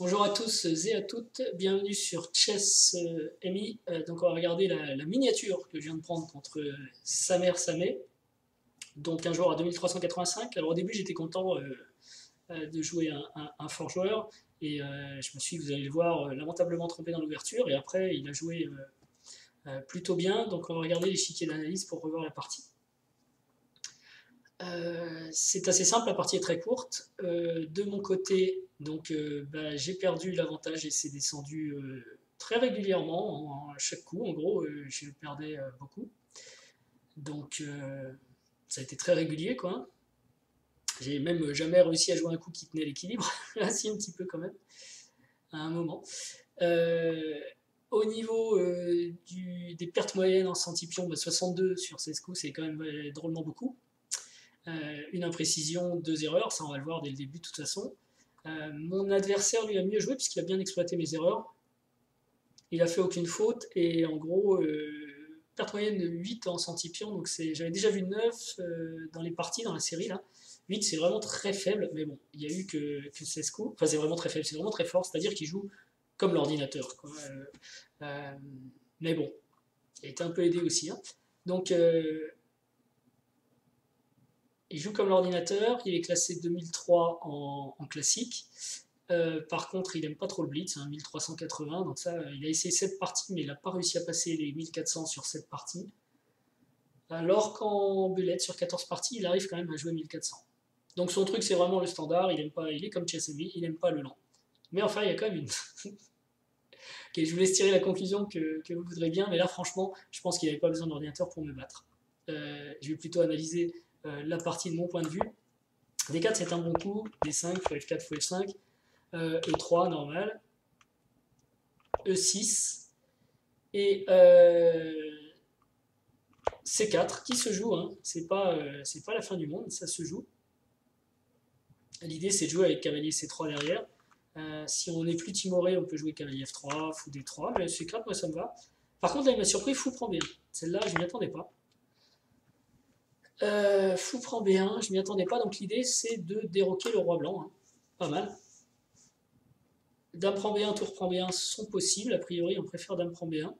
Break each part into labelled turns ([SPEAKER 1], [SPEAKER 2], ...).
[SPEAKER 1] Bonjour à tous et à toutes, bienvenue sur Chess MI. Donc on va regarder la miniature que je viens de prendre contre Samé. Donc un joueur à 2385. Alors au début j'étais content de jouer un fort joueur et je me suis, vous allez le voir, lamentablement trompé dans l'ouverture et après il a joué plutôt bien. Donc on va regarder l'échiquier d'analyse pour revoir la partie. C'est assez simple, la partie est très courte. De mon côté, donc j'ai perdu l'avantage et c'est descendu très régulièrement à chaque coup. En gros, je perdais beaucoup. Donc ça a été très régulier, quoi. J'ai même jamais réussi à jouer un coup qui tenait l'équilibre. Là, si, un petit peu quand même, à un moment. Au niveau des pertes moyennes en centipion, 62 sur 16 coups, c'est quand même drôlement beaucoup. Une imprécision, 2 erreurs, ça on va le voir dès le début de toute façon. Mon adversaire lui a mieux joué puisqu'il a bien exploité mes erreurs. Il a fait aucune faute et en gros, perte moyenne de 8 en centipion, donc j'avais déjà vu 9 dans les parties, dans la série là. 8 c'est vraiment très faible, mais bon, il n'y a eu que 16 coups. Enfin c'est vraiment très faible, c'est vraiment très fort, c'est-à-dire qu'il joue comme l'ordinateur. Mais bon, il a été un peu aidé aussi. Hein. Donc il joue comme l'ordinateur, il est classé 2003 en classique. Par contre, il n'aime pas trop le blitz, 1380, donc ça, il a essayé 7 parties, mais il n'a pas réussi à passer les 1400 sur 7 parties. Alors qu'en bullet, sur 14 parties, il arrive quand même à jouer 1400. Donc son truc, c'est vraiment le standard, il est comme Chess.me, il n'aime pas le lent. Mais enfin, il y a quand même une... okay, je vous laisse tirer la conclusion que vous voudrez bien, mais là, franchement, je pense qu'il n'avait pas besoin d'ordinateur pour me battre. Je vais plutôt analyser la partie de mon point de vue. D4 c'est un bon coup, D5, F4, F5, E3 normal, E6 et C4 qui se joue, hein. C'est pas la fin du monde, ça se joue. L'idée c'est de jouer avec cavalier C3 derrière. Si on n'est plus timoré, on peut jouer cavalier F3, fou D3, mais C4 moi ça me va. Par contre là il m'a surpris, fou prend B1. Celle-là je m'y attendais pas. Fou prend B1, je m'y attendais pas, donc l'idée c'est de déroquer le roi blanc, hein. Pas mal. Dame prend B1, tour prend B1 sont possibles, a priori on préfère dame prend B1.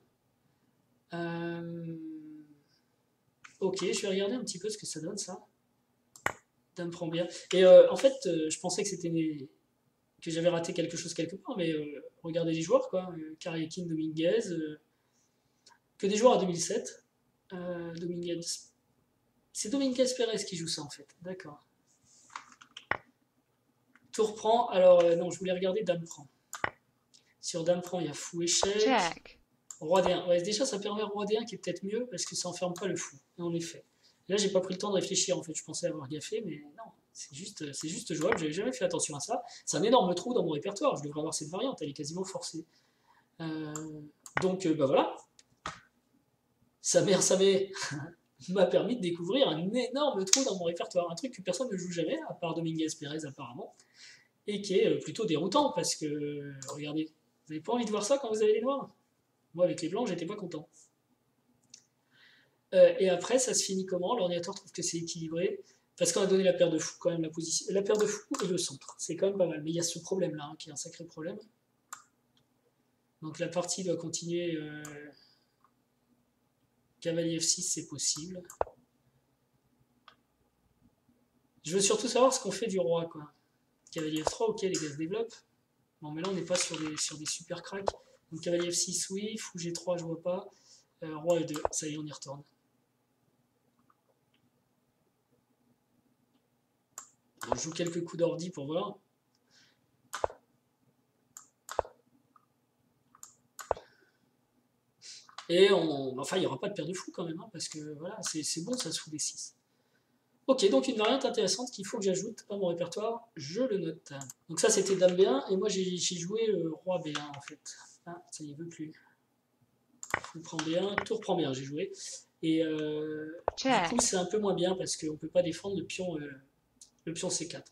[SPEAKER 1] Ok, je vais regarder un petit peu ce que ça donne ça. Dame prend B1. Et en fait, je pensais que j'avais raté quelque chose quelque part, mais regardez les joueurs quoi, Karyakin, Dominguez, que des joueurs à 2007. Dominguez. C'est Dominguez Pérez qui joue ça en fait, d'accord. Tour prend, alors non, je voulais regarder dame prend. Sur dame prend, il y a fou échec.
[SPEAKER 2] Check.
[SPEAKER 1] Roi D1. Ouais, déjà, ça permet roi D1 qui est peut-être mieux parce que ça enferme pas le fou. En effet. Là, j'ai pas pris le temps de réfléchir. En fait, je pensais avoir gaffé, mais non. C'est juste jouable. J'avais jamais fait attention à ça. C'est un énorme trou dans mon répertoire. Je devrais avoir cette variante. Elle est quasiment forcée. Donc, voilà. Sa mère m'a permis de découvrir un énorme trou dans mon répertoire. Un truc que personne ne joue jamais, à part Dominguez Pérez apparemment. Et qui est plutôt déroutant parce que, regardez, vous n'avez pas envie de voir ça quand vous avez les noirs. Moi, avec les blancs, j'étais pas content. Et après, ça se finit comment? L'ordinateur trouve que c'est équilibré. Parce qu'on a donné la paire de fou, quand même, la paire de fou et le centre. C'est quand même pas mal. Mais il y a ce problème-là, hein, qui est un sacré problème. Donc la partie doit continuer. Cavalier F6, c'est possible. Je veux surtout savoir ce qu'on fait du roi, quoi. Cavalier F3, ok, les gars se développent. Bon, mais là, on n'est pas sur des super cracks. Donc cavalier F6, oui. Fou G3, je vois pas. Roi E2, ça y est, on y retourne. On joue quelques coups d'ordi pour voir. Et enfin, il n'y aura pas de paire de fou quand même, hein, parce que voilà, c'est bon, ça se fout des 6. Ok, donc une variante intéressante qu'il faut que j'ajoute à mon répertoire, je le note. Donc ça, c'était dame B1, et moi j'ai joué roi B1 en fait. Ah, ça y est, veut plus. Fou prend B1, tour prend B1, j'ai joué. Et du coup, c'est un peu moins bien parce qu'on ne peut pas défendre le pion C4.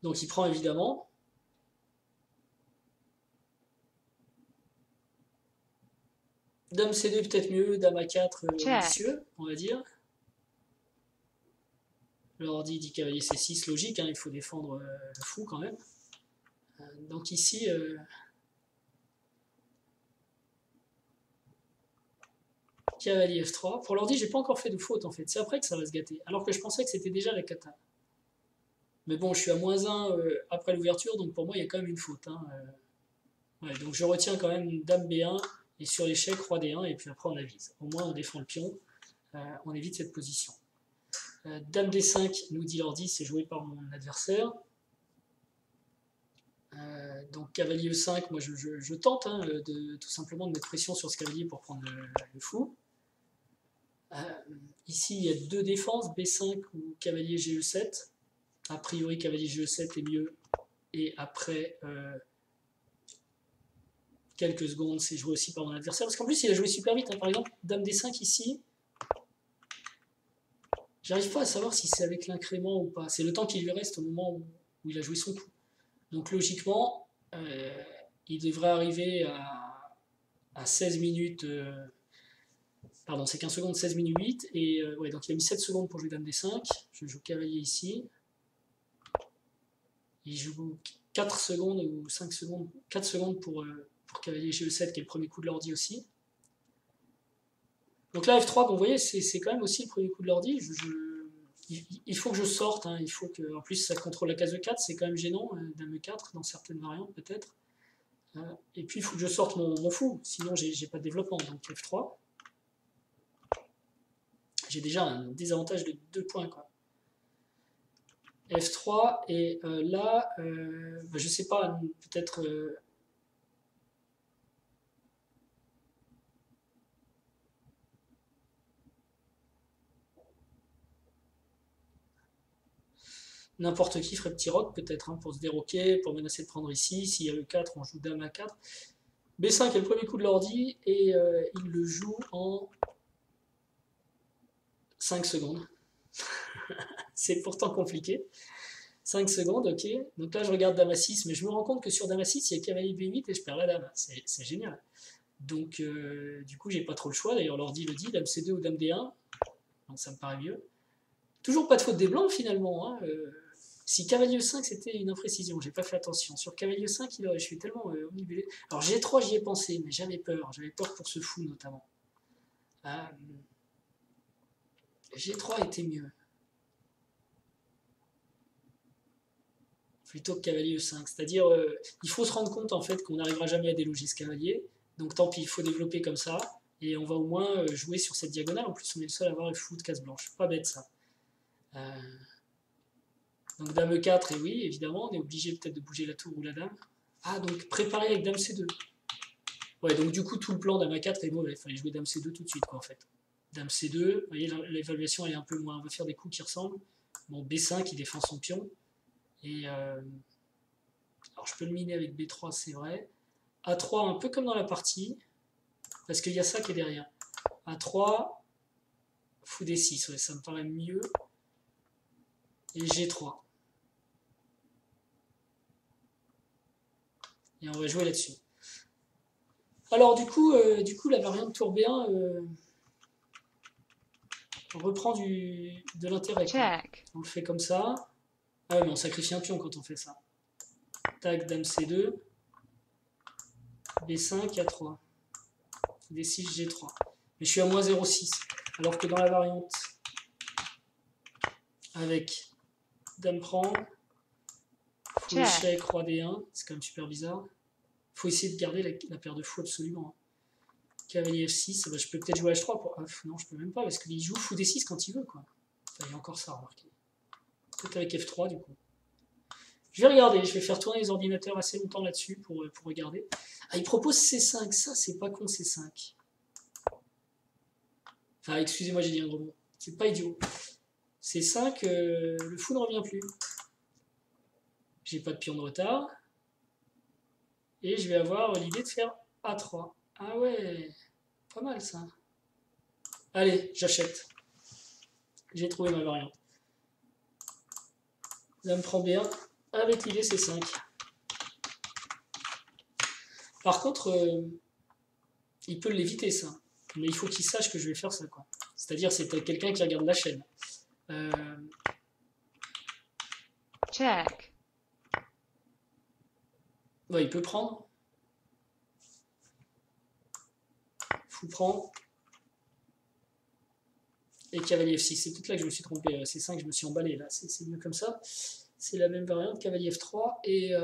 [SPEAKER 1] Donc il prend évidemment. Dame C2 peut-être mieux, dame A4 vicieux, on va dire. L'ordi dit cavalier C6, logique, hein, il faut défendre le fou quand même. Donc ici, cavalier F3. Pour l'ordi, j'ai pas encore fait de faute en fait, c'est après que ça va se gâter. Alors que je pensais que c'était déjà la cata. Mais bon, je suis à -1 après l'ouverture, donc pour moi, il y a quand même une faute. Hein. Ouais, donc je retiens quand même dame B1, et sur l'échec, roi D1, et puis après on avise. Au moins, on défend le pion, on évite cette position. Dame D5, nous dit l'ordi, c'est joué par mon adversaire. Donc cavalier E5, moi je tente hein, tout simplement de mettre pression sur ce cavalier pour prendre le fou. Ici, il y a deux défenses, B5 ou cavalier GE7. A priori, cavalier GE7 est mieux. Et après quelques secondes, c'est joué aussi par mon adversaire. Parce qu'en plus, il a joué super vite. Hein. Par exemple, dame D5 ici. J'arrive pas à savoir si c'est avec l'incrément ou pas. C'est le temps qui lui reste au moment où il a joué son coup. Donc logiquement, il devrait arriver à 16 minutes... pardon, c'est 15 secondes, 16 minutes 8. Et ouais, donc il a mis 7 secondes pour jouer dame D5. Je joue cavalier ici. Il joue 4 secondes ou 5 secondes, 4 secondes pour cavalier GE7 qui est le premier coup de l'ordi aussi. Donc là F3, bon, vous voyez, c'est quand même aussi le premier coup de l'ordi. Il faut que je sorte, hein, il faut que, en plus ça contrôle la case E4, c'est quand même gênant, dame E4 dans certaines variantes peut-être. Et puis il faut que je sorte mon fou, sinon j'ai pas de développement. Donc F3. J'ai déjà un désavantage de 2 points quoi. F3 et là, bah, je sais pas, peut-être n'importe qui ferait petit roc peut-être hein, pour se déroquer, pour menacer de prendre ici. S'il y a E4, on joue dame A4. B5 est le premier coup de l'ordi et il le joue en 5 secondes. C'est pourtant compliqué. 5 secondes, ok. Donc là, je regarde dame A6, mais je me rends compte que sur dame A6, il y a cavalier B8 et je perds la dame. C'est génial. Donc, du coup, j'ai pas trop le choix. D'ailleurs, l'ordi le dit, dame C2 ou dame D1. Donc, ça me paraît mieux. Toujours pas de faute des blancs, finalement. Hein. Si cavalier 5 c'était une imprécision, j'ai pas fait attention. Sur cavalier 5, je suis tellement omnibulé. Alors G3, j'y ai pensé, mais j'avais peur. J'avais peur pour ce fou, notamment. G3 était mieux. Plutôt que cavalier E5. C'est-à-dire, il faut se rendre compte en fait qu'on n'arrivera jamais à déloger ce cavalier. Donc tant pis, il faut développer comme ça. Et on va au moins jouer sur cette diagonale. En plus, on est le seul à avoir le fou de case blanche. Pas bête ça. Donc dame E4, et oui, évidemment, on est obligé peut-être de bouger la tour ou la dame. Ah, donc préparer avec dame C2. Ouais, donc du coup, tout le plan dame A4 est mauvais. Il fallait jouer dame C2 tout de suite, quoi, en fait. Dame C2, vous voyez, l'évaluation elle est un peu moins. On va faire des coups qui ressemblent. Bon, B5, il défend son pion. Et alors, je peux le miner avec B3, c'est vrai. A3, un peu comme dans la partie, parce qu'il y a ça qui est derrière. A3, fou D6, ouais, ça me paraît mieux. Et G3. Et on va jouer là-dessus. Alors du coup, la variante tour B1 on reprend de l'intérêt. On le fait comme ça. Ah ouais, mais on sacrifie un pion quand on fait ça. Tac, dame C2. B5, A3. D6, G3. Mais je suis à moins 0,6. Alors que dans la variante avec dame prend, fou échec, roi D1, c'est quand même super bizarre. Il faut essayer de garder la paire de fous absolument. Cavalier F6, bah, je peux peut-être jouer H3 pour... non, je peux même pas, parce qu'il joue fou D6 quand il veut, quoi. Enfin, il y a encore ça, remarquez. Peut-être avec F3, du coup. Je vais regarder, je vais faire tourner les ordinateurs assez longtemps là-dessus pour regarder. Ah, il propose C5, ça, c'est pas con, C5. Enfin, excusez-moi, j'ai dit un gros mot. C'est pas idiot. C5, le fou ne revient plus. J'ai pas de pion de retard. Et je vais avoir l'idée de faire A3. Ah ouais, pas mal ça. Allez, j'achète. J'ai trouvé ma variante. Dame prend B1 avec l'idée C5. Par contre, il peut l'éviter ça. Mais il faut qu'il sache que je vais faire ça, quoi. C'est-à-dire c'est quelqu'un qui regarde la chaîne.
[SPEAKER 2] Check.
[SPEAKER 1] Ouais, il peut prendre. Fou prend. Et cavalier F6. C'est peut-être là que je me suis trompé. C5, je me suis emballé. Là, c'est mieux comme ça. C'est la même variante. Cavalier F3 et...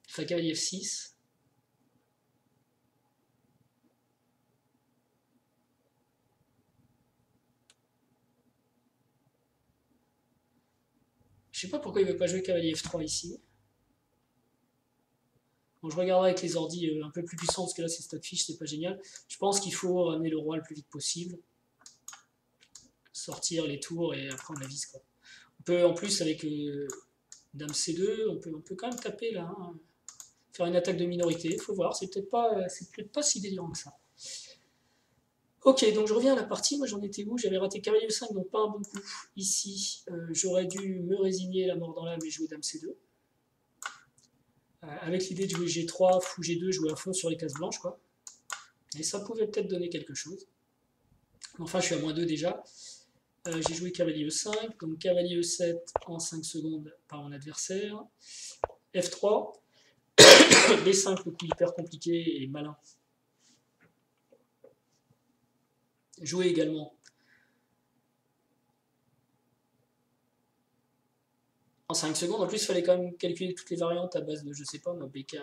[SPEAKER 1] enfin, cavalier F6. Je sais pas pourquoi il veut pas jouer cavalier F3 ici. Bon, je regarderai avec les ordis un peu plus puissants parce que là c'est stockfish, c'est pas génial. Je pense qu'il faut ramener le roi le plus vite possible. Sortir les tours et après on avise quoi. On peut en plus avec Dame C2, on peut quand même taper là. Hein. Faire une attaque de minorité, faut voir, c'est peut-être pas si délirant que ça. Ok, donc je reviens à la partie, moi j'en étais où? J'avais raté cavalier E5, donc pas un bon coup. Ici, j'aurais dû me résigner la mort dans l'âme et jouer Dame C2. Avec l'idée de jouer G3, fou G2, jouer à fond sur les cases blanches, quoi. Et ça pouvait peut-être donner quelque chose. Enfin, je suis à -2 déjà. J'ai joué cavalier E5, donc cavalier E7 en 5 secondes par mon adversaire. F3, B5, le coup hyper compliqué et malin. Jouer également en 5 secondes. En plus, il fallait quand même calculer toutes les variantes à base de, je sais pas, B4,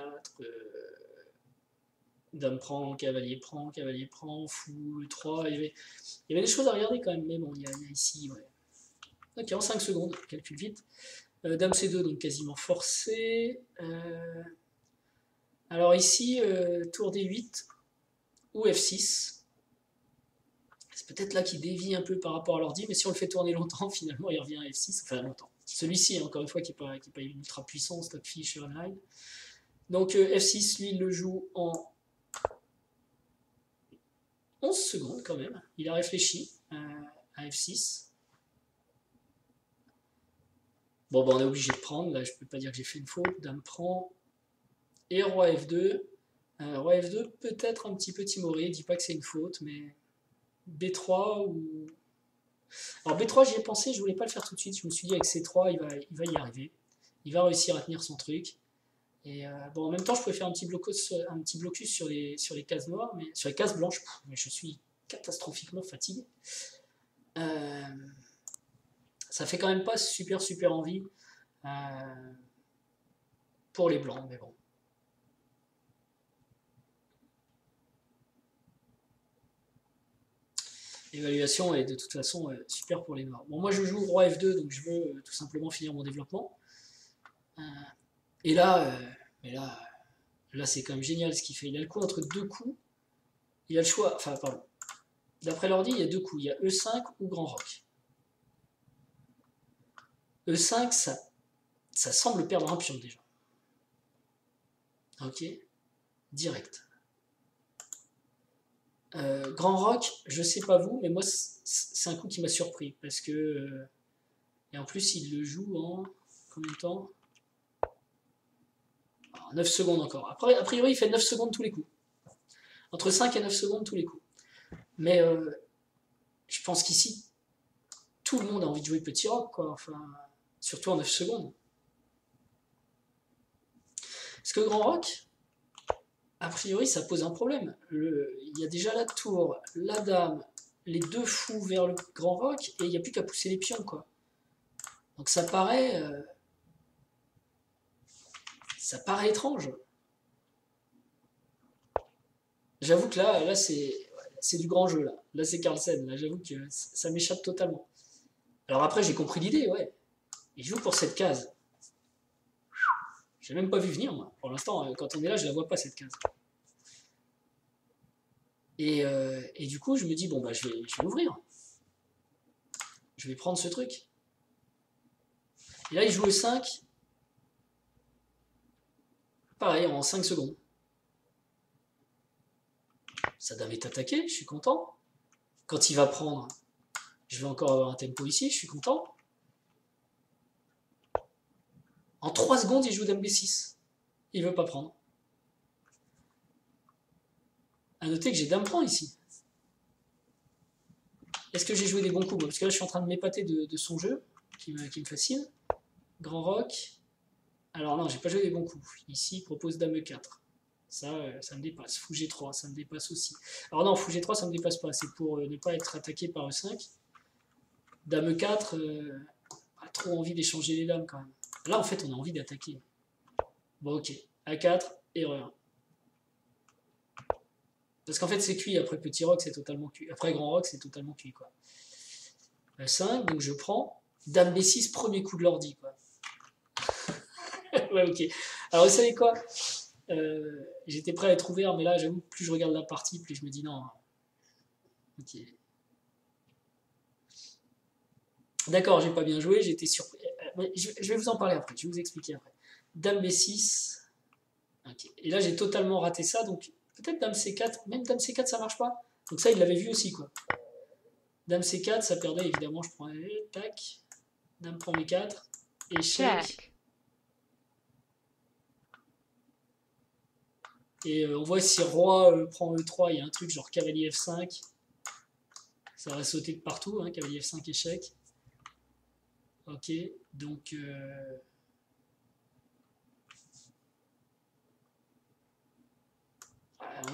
[SPEAKER 1] Dame prend, cavalier prend, fou, 3. Il y avait des choses à regarder quand même, mais bon, il y a ici, ouais. Ok, en 5 secondes, calcule vite. Dame C2, donc quasiment forcé. Alors ici, tour D8 ou F6. C'est peut-être là qu'il dévie un peu par rapport à l'ordi, mais si on le fait tourner longtemps, finalement, il revient à F6. Enfin, longtemps. Celui-ci, encore une fois, qui n'est pas ultra puissant, stockfish online. Donc F6, lui, il le joue en 11 secondes quand même. Il a réfléchi à F6. Bon, ben, on est obligé de prendre. Là, je peux pas dire que j'ai fait une faute. Dame prend. Et roi F2. Roi F2, peut-être un petit peu timoré. Dis pas que c'est une faute, mais B3 ou... Alors B3, j'y ai pensé, je voulais pas le faire tout de suite. Je me suis dit avec C3, il va y arriver. Il va réussir à tenir son truc. Et bon, en même temps, je pouvais faire un petit blocus sur les cases noires, mais sur les cases blanches, mais je suis catastrophiquement fatigué. Ça fait quand même pas super envie pour les blancs, mais bon. L'évaluation est de toute façon super pour les noirs. Bon, moi je joue roi F2, donc je veux tout simplement finir mon développement. Et là, là c'est quand même génial ce qu'il fait. Il a le coup entre deux coups. Il a le choix, enfin pardon. D'après l'ordi, il y a deux coups. Il y a E5 ou grand roc. E5, ça semble perdre un pion déjà. Ok, direct. Grand roc, je sais pas vous, mais moi c'est un coup qui m'a surpris parce que et en plus il le joue en combien de temps? 9 secondes encore. Après, a priori il fait 9 secondes tous les coups. Entre 5 et 9 secondes tous les coups. Mais je pense qu'ici tout le monde a envie de jouer petit roc, quoi. Enfin, surtout en 9 secondes. Parce que grand roc, a priori, ça pose un problème. Il y a déjà la tour, la dame, les deux fous vers le grand roc, et il n'y a plus qu'à pousser les pions, quoi. Donc ça paraît étrange. J'avoue que là c'est du grand jeu, là. Là, c'est Carlsen. Là, j'avoue que ça m'échappe totalement. Alors après, j'ai compris l'idée, ouais. Il joue pour cette case. J'ai même pas vu venir, moi. Pour l'instant, quand on est là, je la vois pas, cette case. Et du coup, je me dis, bon, bah, je vais l'ouvrir. Je vais prendre ce truc. Et là, il joue le 5. Pareil, en 5 secondes. Sa dame est attaquée, je suis content. Quand il va prendre, je vais encore avoir un tempo ici, je suis content. En 3 secondes, il joue dame B6. Il veut pas prendre. A noter que j'ai dame prend ici. Est-ce que j'ai joué des bons coups? Parce que là, je suis en train de m'épater de son jeu, qui me fascine. Grand Roc. Alors non, j'ai pas joué des bons coups. Ici, il propose Dame E4. Ça me dépasse. Fou G3, ça me dépasse aussi. Alors non, Fou G3, ça me dépasse pas. C'est pour ne pas être attaqué par E5. Dame E4, pas trop envie d'échanger les dames quand même. Là, en fait, on a envie d'attaquer. Bon, ok. A4, erreur. Parce qu'en fait, c'est cuit. Après Petit Roc, c'est totalement cuit. Après Grand Roc, c'est totalement cuit, quoi. E5, donc je prends. Dame B6, premier coup de l'ordi, quoi. Ouais, ok. Alors, vous savez quoi? J'étais prêt à être ouvert, mais là, j'avoue, plus je regarde la partie, plus je me dis non. Ok. D'accord, j'ai pas bien joué, j'ai été surpris. Je vais vous en parler après, je vais vous expliquer après. Dame B6. Okay. Et là, j'ai totalement raté ça, donc peut-être Dame C4, même Dame C4, ça marche pas. Donc ça, il l'avait vu aussi, quoi. Dame C4, ça perdait, évidemment, je prends tac. Dame prend B4, échec. Et on voit si Roi prend E3, il y a un truc genre cavalier F5. Ça va sauter de partout, hein, cavalier F5, échec. Ok, donc...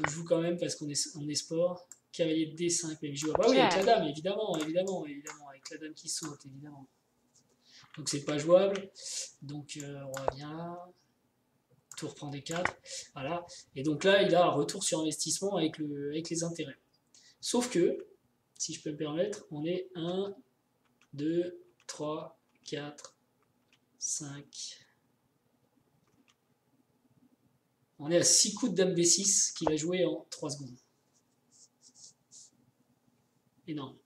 [SPEAKER 1] on joue quand même parce qu'on est sport. Cavalier de D5, mais il joue. Ah bah oui, avec la dame, évidemment, avec la dame qui saute, évidemment. Donc c'est pas jouable. Donc on revient. Tour prend D4. Voilà. Et donc là, il a un retour sur investissement avec les intérêts. Sauf que, si je peux me permettre, on est 1, 2, 3, 4, 5. On est à 6 coups de Dame B6 qu'il a joué en 3 secondes. Énorme.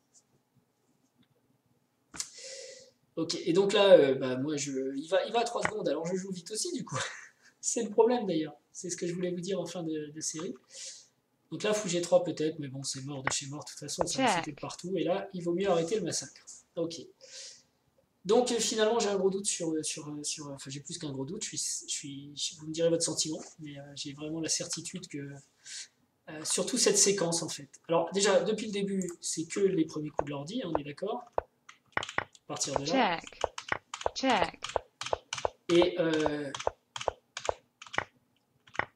[SPEAKER 1] Ok, et donc là, moi, il va à 3 secondes, alors je joue vite aussi, du coup. C'est le problème, d'ailleurs. C'est ce que je voulais vous dire en fin de série. Donc là, Fou G3 peut-être, mais bon, c'est mort de chez mort, de toute façon, ça va sauter de partout. Et là, il vaut mieux arrêter le massacre. Ok. Donc finalement, j'ai un gros doute enfin, j'ai plus qu'un gros doute. Vous me direz votre sentiment, mais j'ai vraiment la certitude que... surtout cette séquence, en fait. Alors déjà, depuis le début, c'est que les premiers coups de l'ordi, on est d'accord? À partir de là. Check. Et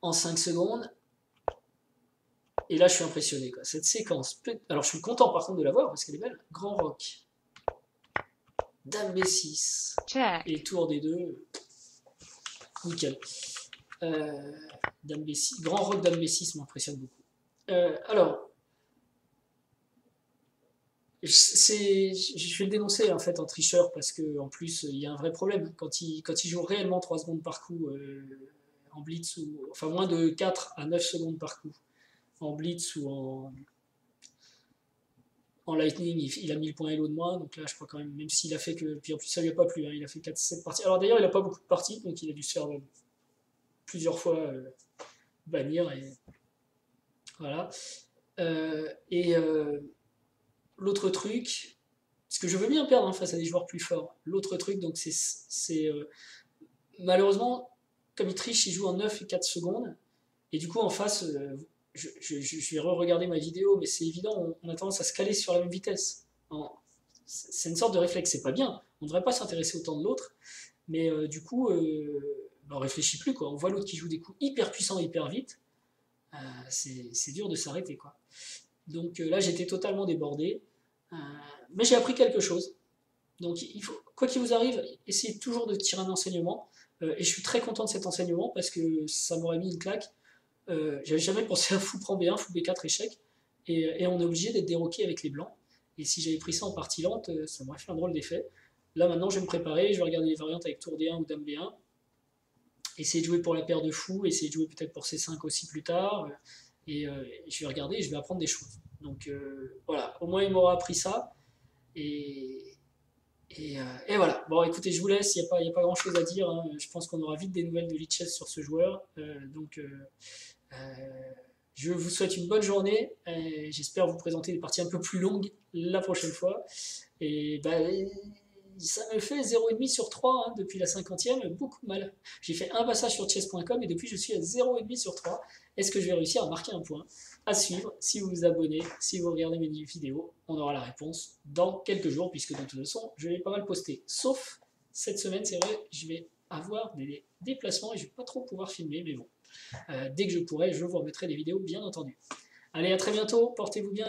[SPEAKER 1] en 5 secondes, et là je suis impressionné, quoi. Cette séquence, alors je suis content par contre de la voir parce qu'elle est belle. Grand Roc, Dame B6, et tour des deux, nickel. Dame B6, Grand Roc, Dame B6 m'impressionne beaucoup. Alors, je vais le dénoncer en fait en tricheur parce qu'en plus il y a un vrai problème. Quand il joue réellement 3 secondes par coup en blitz, enfin moins de 4 à 9 secondes par coup en blitz ou en lightning, il a 1000 points Elo de moins, donc là je crois quand même s'il a fait que, puis en plus ça lui a pas plu, hein, il a fait 4-7 parties. Alors d'ailleurs il a pas beaucoup de parties, donc il a dû se faire plusieurs fois bannir, et voilà. L'autre truc, parce que je veux bien perdre face à des joueurs plus forts, l'autre truc, donc c'est malheureusement, comme il triche, il joue en 9 et 4 secondes, et du coup en face, je vais re-regarder ma vidéo, mais c'est évident, on a tendance à se caler sur la même vitesse. C'est une sorte de réflexe, c'est pas bien, on ne devrait pas s'intéresser autant de l'autre, mais du coup, on réfléchit plus, quoi. On voit l'autre qui joue des coups hyper puissants, hyper vite, c'est dur de s'arrêter, quoi. Donc là, j'étais totalement débordé, mais j'ai appris quelque chose. Donc, quoi qu'il vous arrive, essayez toujours de tirer un enseignement, et je suis très content de cet enseignement parce que ça m'aurait mis une claque. J'avais jamais pensé à fou prend B1, fou B4, échec, et on est obligé d'être déroqué avec les blancs. Et si j'avais pris ça en partie lente, ça m'aurait fait un drôle d'effet. Là maintenant, je vais me préparer, je vais regarder les variantes avec tour D1 ou dame B1, essayer de jouer pour la paire de fous, essayer de jouer peut-être pour C5 aussi plus tard, et je vais regarder et je vais apprendre des choses. Donc voilà, au moins il m'aura appris ça, et voilà. Bon, écoutez, je vous laisse, il n'y a pas grand chose à dire, hein. Je pense qu'on aura vite des nouvelles de Lichess sur ce joueur, donc je vous souhaite une bonne journée, j'espère vous présenter des parties un peu plus longues la prochaine fois, et ça me fait 0,5 sur 3 hein, depuis la 50e, beaucoup de mal. J'ai fait un passage sur chess.com et depuis je suis à 0,5 sur 3. Est-ce que je vais réussir à marquer un point? À suivre, si vous vous abonnez, si vous regardez mes vidéos, on aura la réponse dans quelques jours, puisque de toute façon, je vais pas mal poster. Sauf cette semaine, c'est vrai, je vais avoir des déplacements et je ne vais pas trop pouvoir filmer, mais bon. Dès que je pourrai, je vous remettrai des vidéos, bien entendu. Allez, à très bientôt, portez-vous bien.